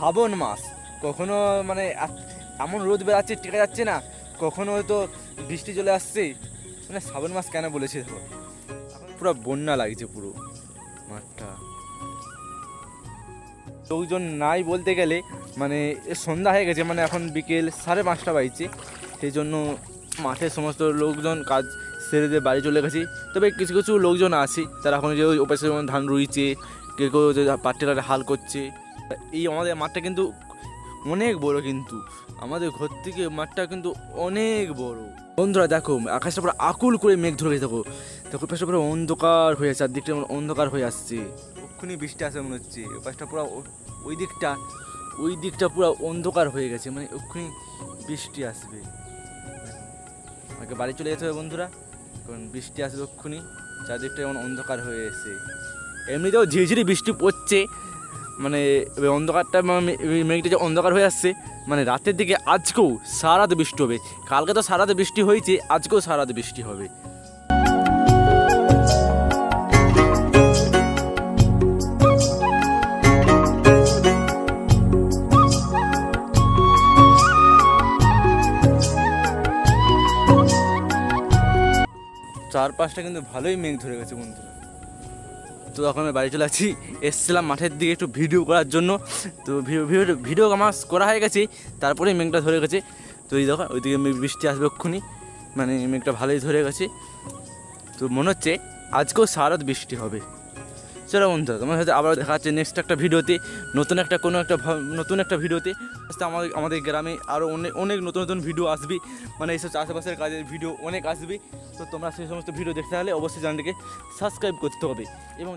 শ্রাবণ মাস, কখনো মানে এমন রোদ বেড়াচ্ছে টেকা যাচ্ছে না, কখনো হয়তো বৃষ্টি চলে আসছে। মানে শ্রাবণ মাস কেন বলেছে দেখো, এখন পুরো বন্যা লাগছে পুরো মাঠটা। লোকজন নাই বলতে গেলে, মানে সন্ধ্যা হয়ে গেছে, মানে এখন বিকেল 5:30 বাজছে, সেই জন্য মাঠে সমস্ত লোকজন কাজ সেরে দিয়ে বাড়ি চলে গেছে। তবে কিছু কিছু লোকজন আছে তারা এখন যে ওই ওপাশে ধান রুইছে, কেউ কেউ যে পাট্টেলারে হাল করছে। এই আমাদের মাঠটা কিন্তু অনেক বড়, কিন্তু আমাদের ঘর থেকে মাঠটা কিন্তু অনেক বড়। বন্ধুরা দেখো, আকাশটা পুরো আকুল করে মেঘ ধরে গেছে, দেখো দেখো পাশটা পুরো অন্ধকার হয়ে আছে, চারদিকটা অন্ধকার হয়ে আসছে, ওক্ষুনি বৃষ্টি আসে মনে হচ্ছে। পাশটা পুরো ওই দিকটা পুরো অন্ধকার হয়ে গেছে, মানে ওক্ষুনি বৃষ্টি আসবে। আগে বাড়ি চলে যেতে হবে বন্ধুরা, কারণ বৃষ্টি আসবে ওক্ষুনি, চারদিকটা এমন অন্ধকার হয়ে এসে। এমনিতেও ঝিরিঝিরি বৃষ্টি পড়ছে, মানে অন্ধকারটা মেঘটা যে অন্ধকার হয়ে আসছে, মানে রাতের দিকে আজকেও সারা রাত বৃষ্টি হবে। কালকে তো সারা রাত বৃষ্টি হয়েছে, আজকেও সারা রাত বৃষ্টি হবে। চারপাশটা কিন্তু ভালোই মেঘ ধরে গেছে বন্ধুরা। তো এখন আমি বাড়ি চলে আসছি, এসেছিলাম মাঠের দিকে একটু ভিডিও করার জন্য। তো ভিডিও আমার করা হয়ে গেছে, তারপরে মেঘটা ধরে গেছে। তো এই দেখো ওইদিকে বৃষ্টি আসবে এক্ষুনি, মানে মেঘটা ভালোই ধরে গেছে। তো মনে হচ্ছে আজকেও সারা রাত বৃষ্টি হবে। চলো বন্ধুরা, তোমার সাথে আবার দেখা যাচ্ছে নেক্সট একটা ভিডিওতে, নতুন একটা ভিডিওতে। আমাদের গ্রামে আরও অনেক নতুন ভিডিও আসবে, মানে এইসব চাষবাসের কাজের ভিডিও অনেক আসবে। তো তোমরা সেই সমস্ত ভিডিও দেখতে হলে অবশ্যই চ্যানেলটিকে সাবস্ক্রাইব করতে হবে এবং